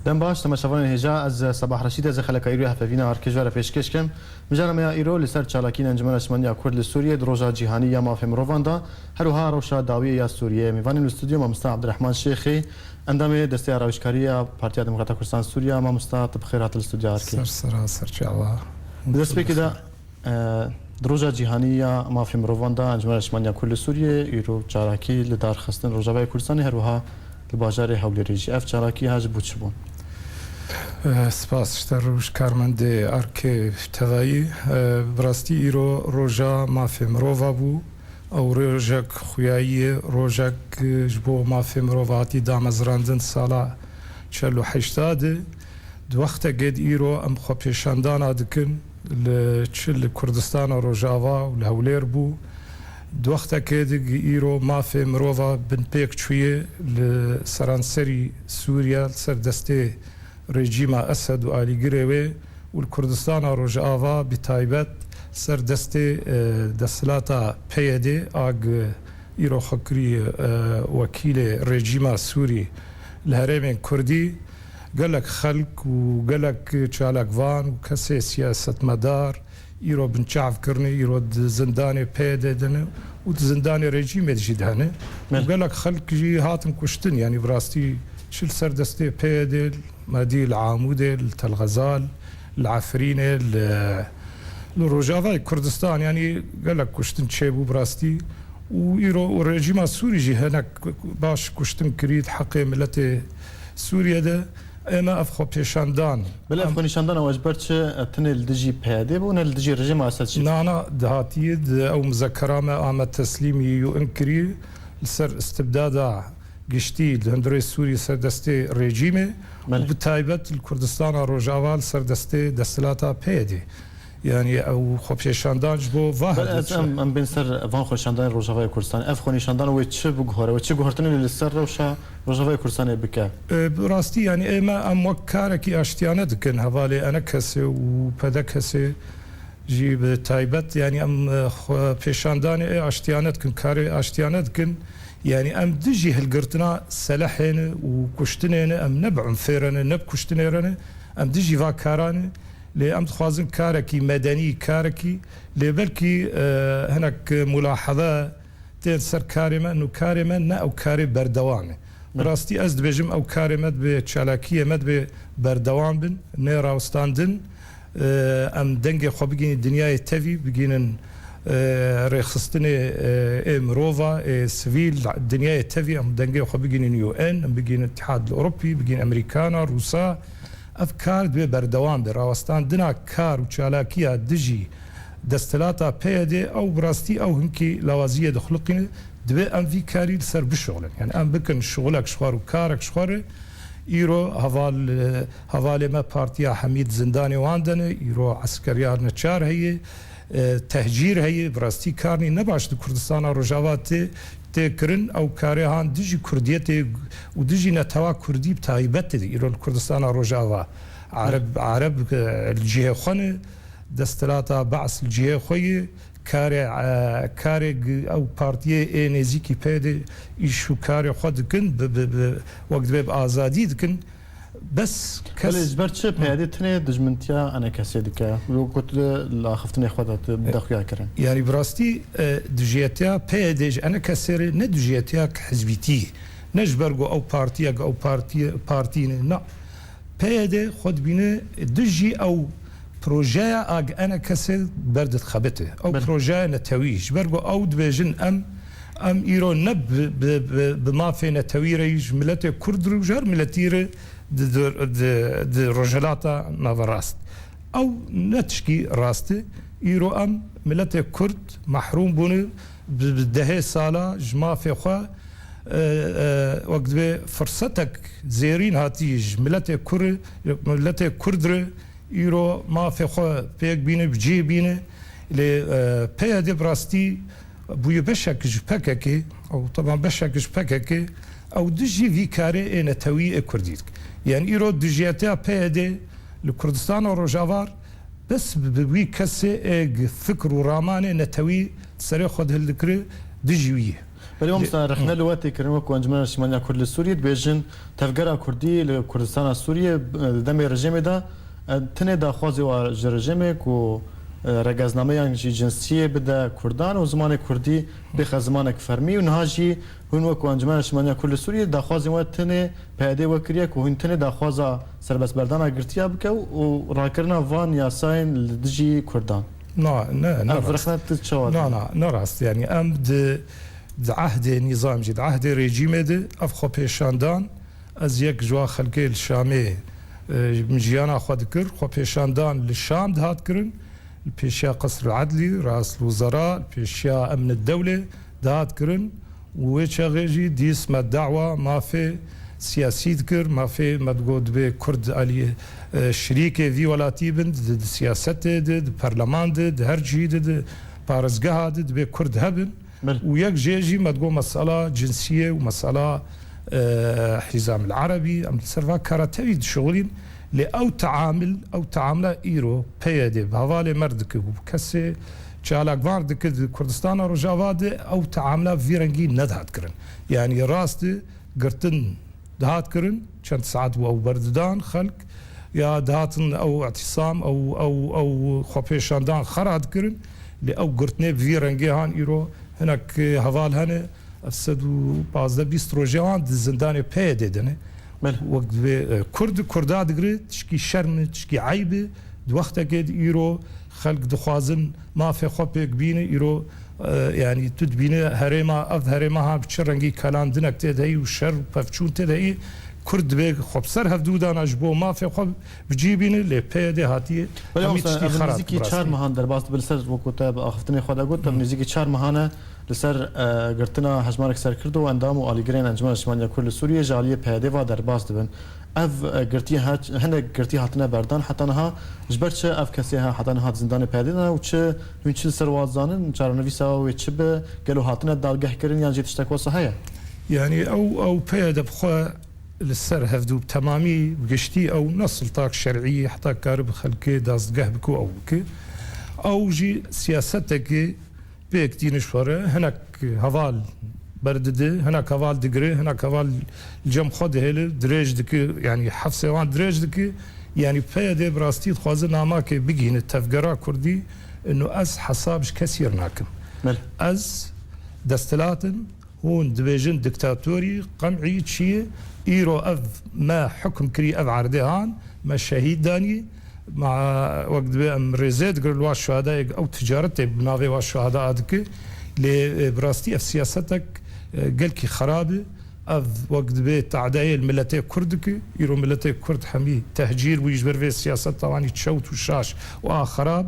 دم باش تماشاوان هجا از صباح رشید از خلک ایرو هفوینا هرکجوار پیشکش کم مجرم یا ایرو لسر چالاکین انجمن اسمانیا کرد لسوریه دروجا جهانی یا مافهم رواندا هروها روشا داوی یا سوریه میوان الاستودیو ما مستعد عبدالرحمن شیخی اندام دسته راوشکاریه پارتیا دموکرات کردستان سوریا ما مستعد بخیرات الاستودیو هرکی سر جوا دست بکیدا دروجا جهانی یا مافهم رواندا انجمن اسمانیا کرد لسوریه ایرو چالاکی لدار خستن روجا کردستان هروها لباجار حول ریجی اف چالاکی هاج بوچبون سپاس شتروش کارمنده ارک توایی براستی ایرو روژا مافی مروفا بو او روژک خویایی روژک جبو مافی مروفاتی دامزراندن سالا 48 دو وقت قد ایرو ام خو پیشاندانا دکن لچل کردستان روژاوا و لهولیر بو دو وقت قد ایرو مافی مروفا بن پیک چویه لسرانسری سوریا سر دسته رژیم اسد و آلی گروه و کردستان روجاوا بتایبت سر دست دستلاتا پیاده آگ ایرو خکری وکیل رژیم سوری لهرم کردی گلک خلق و گلک چالکوان و کسی سیاست مدار ایرو بنچاف کرنی ایرو زندان پیاده دنه و زندان رژیم جدانه و گلک خلق جی هاتم کشتن یعنی براستی شل سر دسته پیاده مادي العامودة التلغزال العفرينة الروجافا كردستان يعني قال لك كشتن شيبو براستي وإيرو الرجيم السوري جي هناك باش كشتن كريد حقي ملتي سوريا ده اما افخو بيشاندان بلا افخو نشاندان واجبرتش تني الدجي بهادي بونا الدجي الرجيم اسد شي نانا دهاتيد او مذكره ما ام تسليمي يو انكري لسر استبدادا گشتی هندره سوری سردسته رژیمه و بتایبت الکردستان روجاوال سردسته دستلاتا پیده یعنی او خوبشاندان جبو واحد بل ام بین سر وان خوشاندان روجاوای کردستان اف خونیشاندان و چه بگهره و چه گهرتنی لسر روشا روجاوای کردستان بکه براستی یعنی اما ام وکاره کی اشتیانه دکن حوالی انا کسی و پدا کسی جی بتایبت یعنی ام پیشاندان اشتیانه دکن کاری اشتیانه دکن يعني ام دجي هالقرتنا سلاحين وكشتنين ام نبعن فيرن نب كشتنيرن ام دجي فاكاران لي ام تخوازن كاركي مدني كاركي لي بلكي هناك ملاحظه تير سر كارمه انه كارمه نا او كاري بردوامه براستي ازد بجم او كارمه بتشالاكيه مد بردوام بن نيرا وستاندن ام دنگي خو بگين الدنيا تفي بگينن رخصتني مروفا سفيل الدنيا تفي ام دنگي خو بگين يو ان ام بگين الاتحاد الاوروبي بگين امريكانا روسا افكار بردوام براوستان دنا كار وشالاكيا دجي دستلاتا بيدي او براستي او هنكي لوازيه دخلقين دبي ام في كاري سر بشغل يعني ام بكن شغلك شخار وكارك شخار ايرو هوال ما بارتيا حميد زنداني واندن ايرو عسكريار نچار هي تهجير هي براستي كارني نباش كردستان روجاوات تكرن او كاريهان دجي كرديتي ودجي نتوا كردي بتايبت ايرو كردستان روجاوا عرب الجهه خن دستلاتا بعث الجهه خوي كاري او بارتيه نزيكي بيد يشو كاري خد كن وقت باب ازادي دكن بس كاس برتش بهذه تني دجمنتيا انا كاسيدك وقلت لا خفتني اخوات دخيا كرن يعني براستي دجيتيا بيدج انا كسر ندجيتيا حزبيتي نجبرغو او بارتي نا بيد خد بينه دجي او بروجيا اج انا كسر بردت خبته او بروجيا نتويج برغو او دبجن ام ايرو نب بما في نتويريج ملتي كرد وجر ملتيره د رجلاتا نافراست او نتشكي راستي ايرو ام ملت كرد محروم بون بدهي سالا جما في خوا وقت فرصتك زيرين هاتيج ملت كرد ايرو ما في خوا بيك بينه بجي بينه ل بيد براستي بو بشك جبكك او طبعا بشك جبكك او دجي في كاري نتوي كرديك يعني ايرو دجيتها بيدي لكردستان وروجافار بس بوي كسي فكر ورامانه نتوي سري خد هالذكر دجويه بەێ مامۆستا رەخنە لەوەتی کردنەوە ئەنجومەنە نیشتیمانیا کورد لە سووریە بێژن تەفگەرا کوردی لە کوردستانە سووریە دەمێ ڕژێمێدا تنێ داخوازی و ji rejimê ku regeznameyan jî cinsiyê bide Kurdan û zimanê Kurdî bêxe zimanek fermî û niha jî hûn wekû Encumena Niştimaniya Kurd li Sûriyê daxwazên we tinê PYD we kiriye ku hûn tinê daxwaza serbestberdana girtiya bike û rakirina van yasayên li dijî Kurdan. ناڕاست یعنی ئەم عهدێ نیزامجی عهدێ رێژیمێدە ئەف خۆ پێشاندان ئەز یەک جوا خەلکێ شامێ ژیانە خوا دکرد خۆ پێشاندان لە شام داهاتکردن پێشیا قەسر عەدلی ڕاست وزەرا پێشیا ئەمن الدەولێ داهاتکردن وێ چاغێژی دیسمە داوا مافێ سیاسی دکرد مافێ مەدگۆ دبێ کورد علی شریکێ وی وڵاتی بن سیاستێ پەرلەمان هەرجی پارێزگەها دبێ کورد هەبن و یەک ژێژی مەدگۆ مەسەلا جنسیە و مەسەلا حیزام العربی ئەم سەروا کارەتەوی شغلین لێ ئەو تعاملە ئیرۆ پێیە دێ هەواڵێ مەردکە بوو کەسێ چالاکوان دکرد کوردستانە ڕۆژاوا دێ ئەو تعاملە ڤیرەنگی نەدهاتکردن یعنی ڕاستە گرتن دهاتکردن چەند سعات و ئەو بەرددان خەلک یا دهاتن ئەو ئەتیسام ئەو خۆپێشاندان خەراتکردن لێ ئەو گرتنێ ڤیرەنگی هان ئیرۆ هەنێک هەواڵ هەنێ 115 ڕۆژێوان زندانی پێ دێدنێ وەک کوردا دەگرێت تشکی شەرمە تشکی عیبێ دووەختەکێت ئیرۆ خەلک دخوازن مافێ خۆ پێک بینە ئیرۆ ینی تو دبینە هەرێما ئەف هەرێمەها بچ ڕەنگی کەلاندنەک تێدەی و شەر و پەفچوون تێدەی کورد دبێ خۆبسەر هەفتوودانەش بۆ مافێ خۆ بجی بینە لێ پێ دێ هاتیە نزیکی 4 مەهان دەرباست بەسەر وەکوتە بە ئاخفتنی خۆداگوت نزیکی 4 مەهانە لەسەر گرتنا هەژمارێک سەرکرد و ئەندام و ئالیگرێن ئەنجومەنە نیشتیمانیا کورد لە سووریە ژالیە پەیادێ دەرباست دەبن ئەف گرتی هەندێک گرتی هاتنە بەردان حتەنەها ji ber çi ev kesê hetan hat zindanê pêdîne û çi hûn çi ser wazanin çarenivîsa wê çi bi gelo hatine dalgehkirin yan jî tiştek wasa heye yani ew pêya dibxwe li ser hevdû temamî giştî ew nasıl tak şerî heta karib xelkê dazgeh bike ew bike ew jî siyasetekê pêk tînişware hinek heval berdidi hinek heval digire hinek heval cem xwe dihêle dirêj dike yani hefsê wan dirêj dike yani pêya dê birastî dixwazin namakê bigîne tevgera Kurdî inu ez hesab ji kesî nakim ez desthilatin hûn dibêjin diktatorî qemî çiye îro ev me hukm kirî ev erdêhan me şehîd danî wek dibe em rêzê digirin wa şuhedayek ew ticaretê bi navê wa şuheda dike lê birastî ev siyasetek gelkî xerabe ev wek dibe te'dayê milletê Kurd dike îro milletê Kurd hemî tehcîr bû ji ber vê siyaset tawanî çewt û şaş wa xerab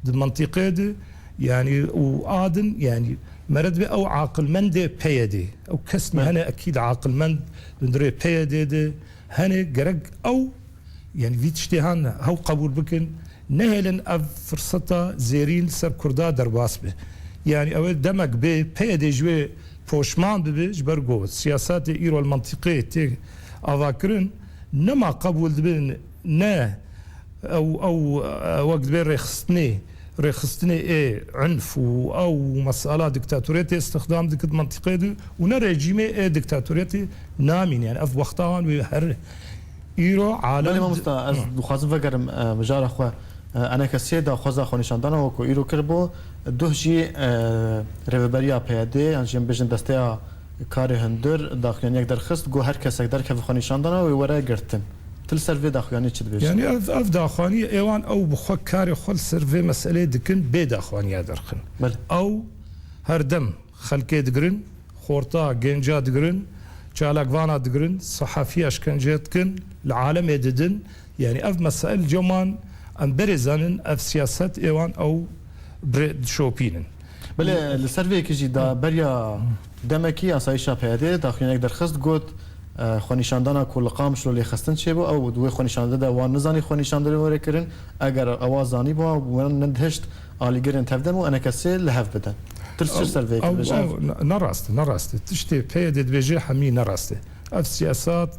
di mentîqê de yani û adin yani مرد به او عاقلمند پیاده او کس نه اكيد عاقلمند بندري پیاده هنه گرگ او يعني ویتشتهان هو قبول بكن نهلن اف فرصتا زيرين سر كردا درباس به يعني اول دمك به پیاده جوي پوشمان به جبرگو سياسات ايرو المنطقيه تي اواكرن نما قبول بن نه او وقت بين رخصتني عنف او مسألة دكتاتورية استخدام دكت منطقة دي ونا رجيمي دكتاتورية نامين يعني اف وقتان وهر ايرو عالم بله ما مستا از دخوازم فکرم مجار اخوة انا کسی دا خوزا خونشاندانا وکو ایرو کربو دوه جی ریوبریا پیاده انجام بجن دسته کار هندر داخلین یک درخست گو هر کسی در که خونشاندانا و وره گرتن تل سرفي داخواني تشد بيش يعني اف داخواني ايوان او بخو كاري خل سرفي مساله دكن بي داخواني درخن او هردم خلكي دغرن خورتا جنجا دغرن چالاكوانا دغرن صحفي اشكنجتكن العالم يددن يعني اف مسائل جمان ام برزانن اف سياسات ايوان او بريد شوبينن بله السرفي كيجي دا بريا دمكي اسايشا بياده داخلين درخست قوت خونیشاندانا کل قام شلو لی خستن چه بو او دوی خونیشانده دا وان نزانی خونیشانده وره کرن اگر آوازانی با وان ندهشت آلیگرن تفدم و انا کسی لحف بدن ترسر سر ویک بجاف نراسته تشتی پیدد بجی همی نراسته اف سیاسات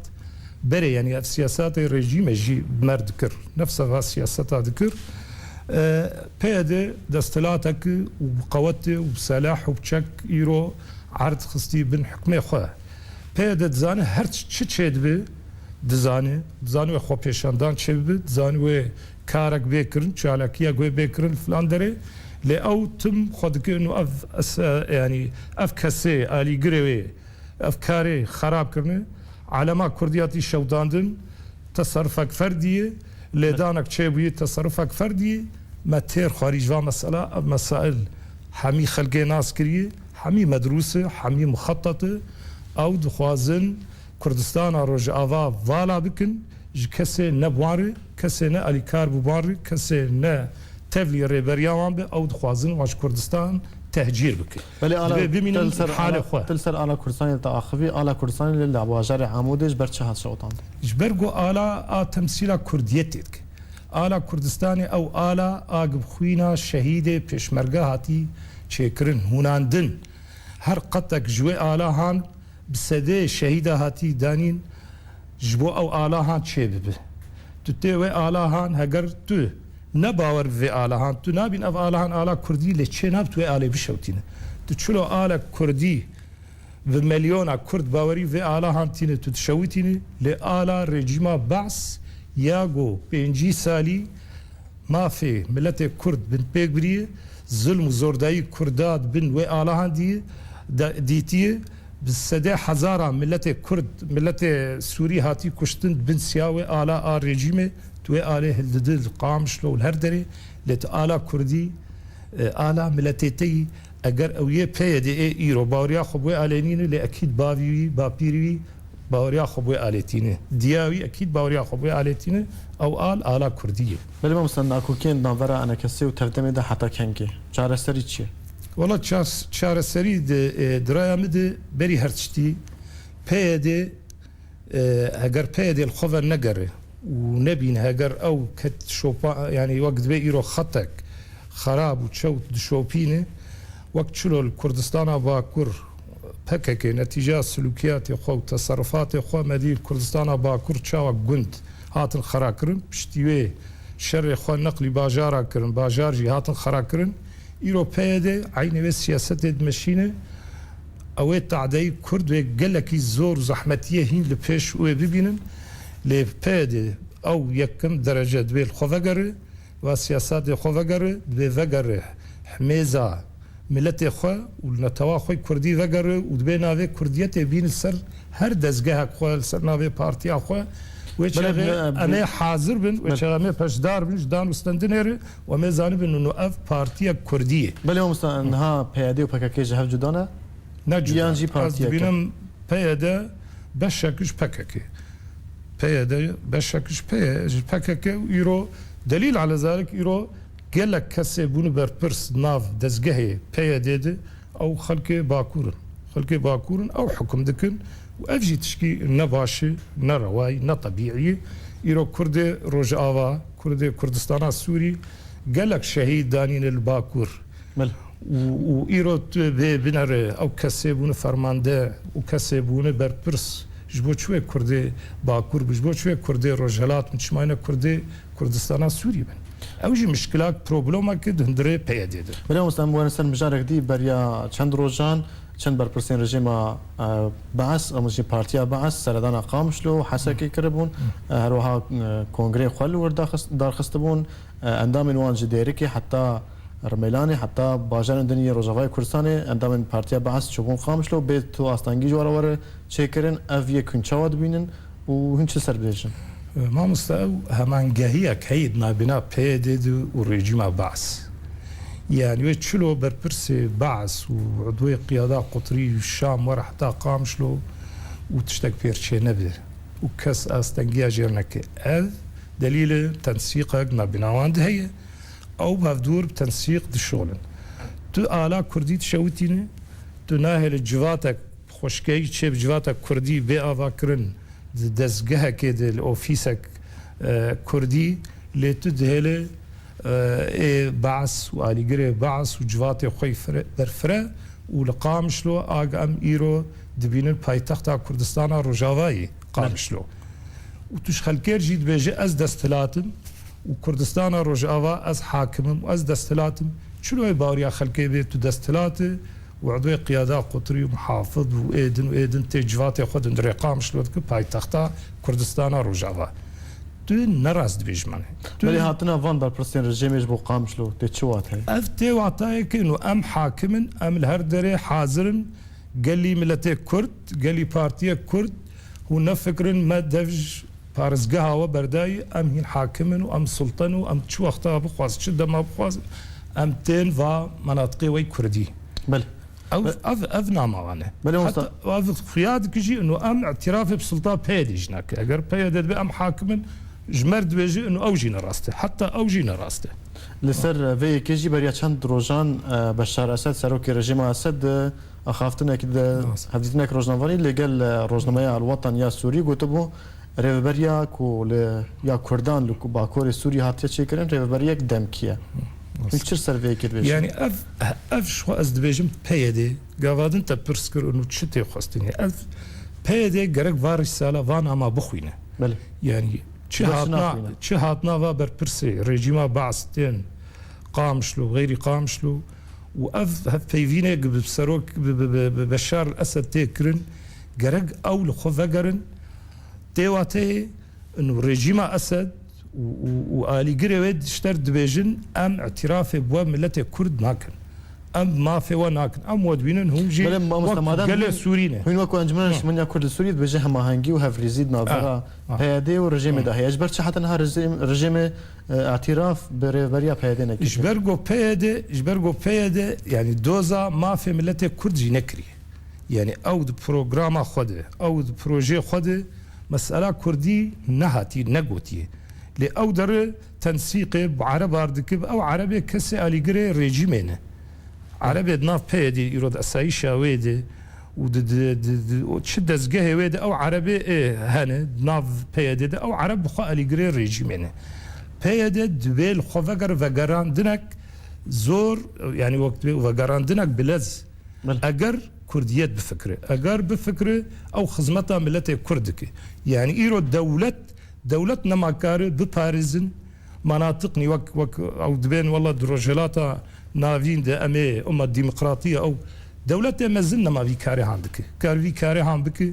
بره يعني اف سياسات الرجيم جي مرد كر نفسها سياسات ذكر پیده دستلاتك وقوته وسلاح وبشك ايرو عرض خستی بن حکم خواه پیدا دزانه هر چه چید به دزانه و خو پیشاندان چه به دزانه و کارک بکرن چالاکیه گوی بکرن فلان داره لی او تم خود که انو اف کسی آلی گروه اف کاری خراب کرنه علما کردیاتی شوداندن تصرفک فردیه لیدانک چه بوی تصرفک فردیه ما تیر خارج و مسائل همی خلقی ناس کریه همی مدروسه همی مخططه او دخوازن کردستان روز آوا والا بکن کسی نبواره کسی نه الیکار بواره کسی نه تفلی ریبریان به او دخوازن واش کردستان تهجیر بکن ولی ببینیم حال خو تلسر آلا کردستان تأخوی آلا کردستان للعواجر عمودش بر چه هست شوطاند جبرگو آلا تمثیل کردیتید آلا کردستان او آلا آگب خوینا شهید پیشمرگه هاتی چکرن هوناندن هر قطک جوی آلا هان بسده شهید هاتی دانین جبو او آلا هان چه ببه تو تیوی آلا هان هگر تو نباور في آلهان تو نابين اف آلهان آلا كردي لچه ناب توي آله بشوتينه تو چلو آلا كردي و مليون كرد باوري في آلهان تينه تو تشوتينه لآلا رجيما بعث ياغو بينجي سالي ما في ملت كرد بن بيغبري ظلم وزورداي كردات بن و آلهان ديتيه بالسده هزارا ملت كرد ملت سوري هاتي كشتن بن سياوي آلا رجيمه توی آله هلددل قامش لو هر دری لت آلا کردی آلا ملتیتی اگر اویه پیاده ایرو باوریا خوبه آلینینه لی اکید باوی باپیری باوریا خوبه آلتینه دیاوی اکید باوریا خوبه آلتینه او آلا کردیه. ولی ما مثلا ناکوکین نامورا انا کسی و تردمی ده حتا کنگه چاره سری چیه؟ والا چاره سری درای مده بری هرچتی پیاده اگر پیاده الخوف نگره ونبين هاجر او كت شوبا يعني وقت بيرو خطك خراب وتشوت دشوبينه وقت شلو الكردستان باكر بكك نتيجة سلوكيات خو تصرفات خو مدي الكردستان باكر تشاو قند هات الخراكرن بشتيوي شر خو نقلي باجارا كرن باجار جي هات الخراكرن ايروبيا عين بس سياسه دمشينه او تعدي كرد قالك الزور زحمتيه هين لبيش وبيبينن لپید او یکم درجه دویل خوفگر و سیاست خوفگر دویل حمیزه ملت خو و نتوا خو کردی وگر و دبی ناوی کردیت بین سر هر دزگاه خو سر ناوی پارتی خو و چه انا حاضر بن و چه ما پشدار بن جدان مستندنر و ما زانب انه اف پارتی کردیه بله مثلا انها پیاده و پکک جهف جدانه نجی پارتی بینم پیاده بشکش پکک پیاده بشکش پکک ایرو دلیل على ذلك ایرو گلک کسی بونه بر پرس ناف دزگه پیاده ده او خلق باکورن او حکم دکن و افجی تشکی نباشه نروای نطبیعی ایرو کرد روج آوا کرد کردستان سوری گلک شهید دانین الباکور و ایرو بنره او کسی بونه فرمانده و کسی بونه بر پرس جبو چوه کرده باکور بجبو چوه کرده روجهلات مچماینه کرده کردستان سوری بن اوجی مشکلات پروبلما که دندره پیاده ده ولی مثلا موانستان مجارک دی بریا چند روزان چند برپرسین رژیم بعث اموزی پارتیا بعث سردان قامش لو حساکی کربون هروها کنگره خل ورد دارخست بون اندام وان جدیری که حتی رمیلانی حتی باجان دنیا روزهای کردستان اندام پارتیا بعث چوبون قامش لو به تو آستانگی جواره چکرن اویه کنچواد بینن و هنچ سر بیشن ما مستوى همانجاهية كيد ما بنا بيدد ورجيم بعث يعني وتشلو بربرسي بعث وعضوية قيادة قطري الشام ورا حتى قامشلو وتشتك بيرشي نبي وكاس استنجيا جيرنك هذا دليل تنسيق ما بنا واند هي او بفدور بتنسيق الشغل تو آلا كردي تشوتيني تو ناهل جواتك خوشكي تشي بجواتك كردي بي كرن دزگه که دل اوفیسک کردی لیتو دهله بعث و آلیگره بعث و جوات خوی برفره و لقامشلو آگ ام ایرو دبینن پایتخت کردستان روجاوایی قامشلو و توش خلکر جید بیجه از دستلاتم و کردستان روجاوا از حاکمم و از دستلاتم چلوی باوریا خلکه بی تو دستلات وعضوی قیاده قطری و محافظ و ایدن تجوات خود در اقام شلود که پایتخت کردستان روجاوا تو نراست بیشمنه ولی هاتنا وان برپرسین رژیمش بو قامشلو تی چوات هی افته وعطای که انه ام حاکمن ام الهر دره حاضرن قالي ملتي كرد قالي بارتيا كرد ونفكرن ما دفج بارزقها وبرداي ام هين حاكمن وام سلطان وام تشو اختها بخواز شده ما بخواز ام تين و مناطقي وي كردي بله اف نامانه بله حتى اف خياد كجي انه ام اعتراف بسلطه بيدي هناك اگر بيد ام حاكمن جمرد بيجي انه اوجينا راسته حتى اوجينا راسته لسر وی کیجی بریا چند روزان بشار اسد سروک رژیم اسد اخافتن که هفدیتنک روزنامه‌ای لگل روزنامه الوطن یا سوری گوتبو ریوبریا کو یا کردان لکو باکور سوری هاتیه چی کردن ریوبریا دم کیه چه سر وی کد بیش يعني اف شو از دبیجم پیاده گاوادن تا پرسکر انو چه تی خواستینی اف پیاده گرگ وارش سالا وان اما بخوینه بله يعني چه هاتنا و بر پرسی رژیم بعثتين قامشلو غير قامشلو وأف بيفينك بسروك بشار الأسد تكرن جرج أو لخوفجرن تيواتي إنه رجيم أسد وآلي جريود اشتر دبيجن أم اعتراف بوا ملة كرد ناكن أم ما في وناكن أم ودبينن هم جي قال سورينا هون وكو أنجمنش من يكرد السوري بوجه ماهنجي وهفريزيد ناظرة هيادي ورجيم ده هي أجبر حتى نها رجيم اعتراف بريا بيادنا إجبرجو بيادة يعني دوزا ما في ملة كرد جي نكري يعني أو د برنامج خده أو د بروجي خده مسألة كردي نهاتي نقوتي لأو در تنسيق بعرب أردكب أو عربي كسي أليجري رجيمينه عربي ناف بيدي يرد أسايشا ويدي وتشد أزجاه ويدي أو عربي هنا ناف بيدي أو عرب بخا أليجري رجيمينه بيدي دبل خوفجر وجران دنك زور يعني وقت وجران دنك بلز أجر كرديات بفكرة أجر بفكرة أو خدمتها ملتي كردك يعني إيرو دولتنا مكار بباريزن مناطقني وك أو دبين والله دروجلاتا نافين ده أمي أمة ديمقراطية أو دولتنا ما زلنا ما في كاري عندك كاري كاري عندك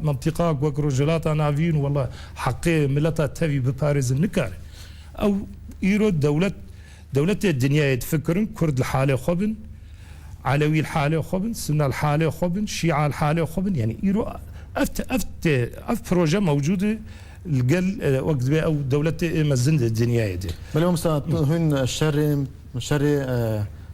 منطقة وك رجلاتا نافين والله حقي ملتها تبي بباريزن نكاري أو إيرو دولة الدنيا يتفكرن كرد الحالة خبن علوي الحالة خبن سنة الحالة خبن شيعة الحالة خبن يعني إيرو أف بروجة موجودة القل وقت بي أو دولة مزند الدنيا دي بل هم هن الشر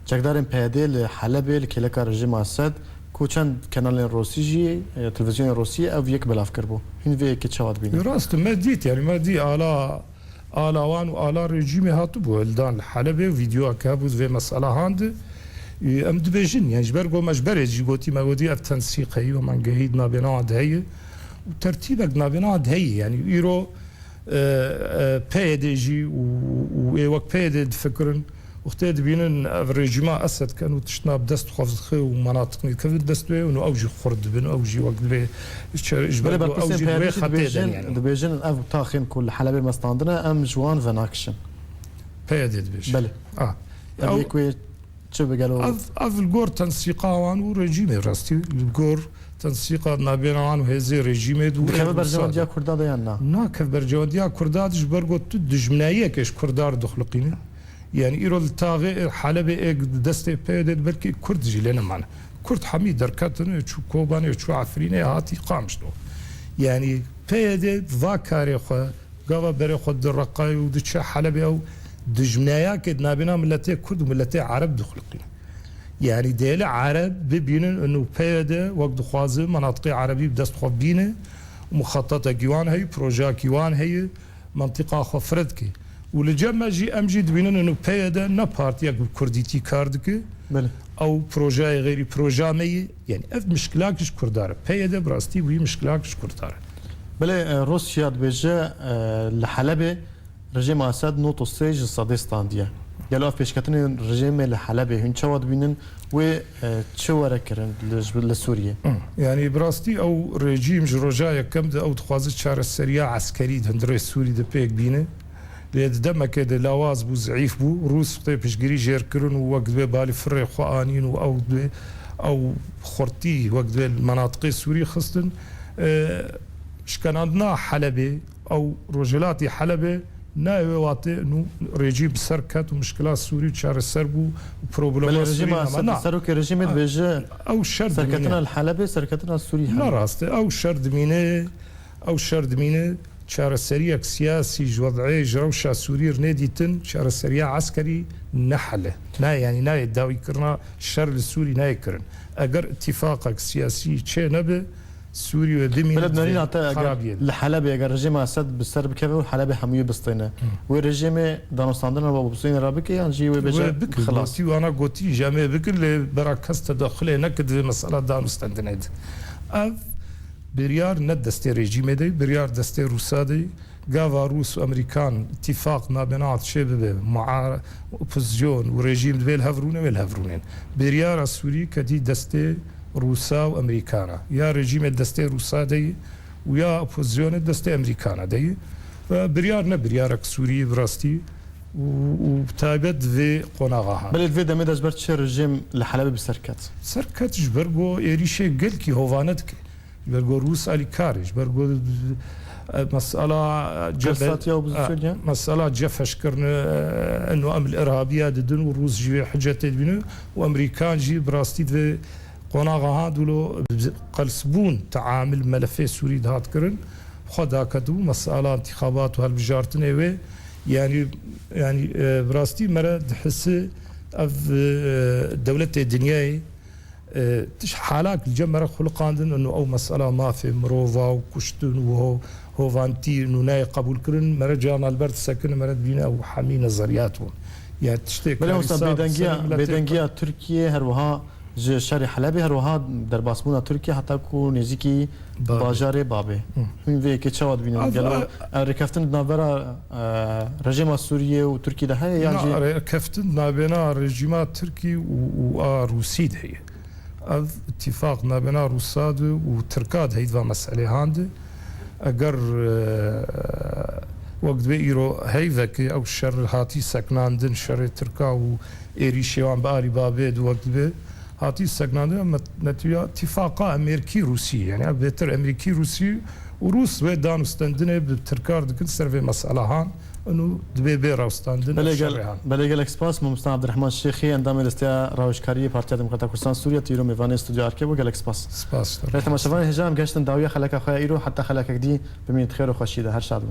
چکدارن پیاده لحلب لکلکا رژیم اسد کو چند کانال روسی تلویزیون روسی او یک بلاف کربو هن وی کی چواد بین راست ما ديت يعني ما دي آلا وان و آلا رژیم هاتو بو الدان حلب فيديو كابوز في مسألة هاند ام دبيجن يعني جبرجو مجبر جيبوتي ما ودي اف تنسيق هي ومن جهيد نابنا هي وترتيبك نابنا هي يعني يرو بيدجي ووك بيد فكرن وقتاد بينن الرجيم اسد كانوا تشنا بدست خفض ومناطق كيف دست انه اوجي خرد بن اوجي وقت به جبل اوجي خبيجن يعني دبيجن اف تاخين كل حلبه مستاندنا ام جوان فناكشن بيدد بيش بله او كوي شو بقالوا اف الجور تنسيقان ورجيم راستي الجور تنسيق نابينان وهذه رجيم دو كيف برجونديا كرداد يانا نا كيف برجونديا كرداد جبرجو دجمنايه كش كردار دخلقين يعني إيرو التاغي حلبة دستة بيدد بلكي كرد جيلنا معنا كرد حميد دركاتنا شو كوباني شو عفرينة هاتي قامشتو يعني بيدد ذاكاري خو قوا بري خو الرقاي ودش حلبة أو دجمنايا كد نابنا ملتي كرد وملتي عرب دخلقين يعني ديل عرب ببينن انه بيدد وقت خوازه مناطق عربي بدست خو بينه مخططه كيوان هي بروجا كيوان هي منطقه خو فردكي ولجمع جي امجي دبينن انه بيدا نا بارتيا كرديتي كاردك بله او بروجاي غير بروجامي يعني اف مشكلاكش كردار بيدا براستي وي مشكلاكش كردار بله روسيا دبجه لحلبه رژیم اسد نوت استراتيجي صديستان دي قالوا في بيشكتن رژیم لحلبه هن شواد بينن و تشوره كرن لسوريا يعني براستي او رژیم جروجاي كم او تخوازه شار السريع عسكري هندري سوري د بيك بينه ليد دم كده لواز بو ضعيف بو روس طيب بيشجري جير كرن ووقت بالي فري خوانين او او خورتي وقت المناطق سوري خصتن شكناندنا حلبة او رجلاتي حلبة ناوي واتي انه ريجيم سركت ومشكلات سوري تشار السربو وبروبلمات سوري سروك ريجيم بيجا او شرد سركتنا الحلبة سركتنا السوري لا راست او شرد مينه تشار السريع سياسي وضعي جروشا سوري رنيديتن تشار السريع عسكري نحله نا يعني نا يداوي كرنا الشر السوري نا يكرن اگر اتفاقك سياسي تشي نبه سوري ودمي بلد نارين الحلبة اگر رژیم اسد بسر بكبه والحلبة حمية بسطينه ورژیم دانستاندن و بسطين رابك يعني جي وبيجا خلاص وانا قلتي جامع بكل براكز تدخله نكد مسألة دانستاندن اف بريار ند دستي رژیم دي بريار دستي روسا دي قاوا روس وامريكان اتفاق ما بينات شبه مع اوبوزيون ورژیم دبل هفرونين بريار السوري كدي دستي روسا وامريكانا يا رژیم دستي روسا دي ويا اوبوزيون دستي امريكانا دي بريارك سوري براستي وتابد في قناغها بلد في دمي دجبرت شي رژیم الحلبة سركت جبرغو ايريشي قلكي هوفانتك جبرغو روس علي كاري جبرغو مسألة جفش كرنا انه ام الارهابية ددن وروس جي حجة بينو وامريكان جي براستي في قناغها دولو قلسبون تعامل ملفي سوري دهات كرن خدا كدو مسألة انتخابات وهالبجارتن ايوه يعني براستي مرد حس اف دولة الدنيا تش حالات الجمرة خلقاندن انه او مسألة ما في مروفا وكشتن وهو هوفانتي انه ناي قبول كرن مرجعنا البرد سكن مرد بينا وحامي نظرياتهم يعني تشتي بيدنجيا تركيا هروها شهر حلبة هروها در باسمونا تركيا حتى كو نزيكي باجار بابي من في كيتشاود بينا قالوا ركفتن نابرا رژیم سوريا وتركيا ده هي يعني ركفتن نابنا رژیمات تركي وروسي ده هي اتفاق نابنا روساد وتركاد هيدوا مسألة هاند اگر وقت بيرو هيفك او الشر هاتي سكناندن شر تركا و ايريشيوان باري بابيد وقت بي هاتي سكناندن نتيجة اتفاقا امريكي روسي يعني بيتر امريكي روسي وروس ويدان استندنه بتركار دكن سرفي مسألة هان انه دبي بيرا استندن بلغ الاكسباس مستر عبد الرحمن الشيخي اندام الاستيا راوشكاري بارتيا ديمقراطية كردستان سوريا تيرو ميفان استوديو اركيب وقال اكسباس سباس ريت مشافان هجام گشتن داويه خلك اخويا ايرو حتى خلك دي بميت خير وخشيده هر شاد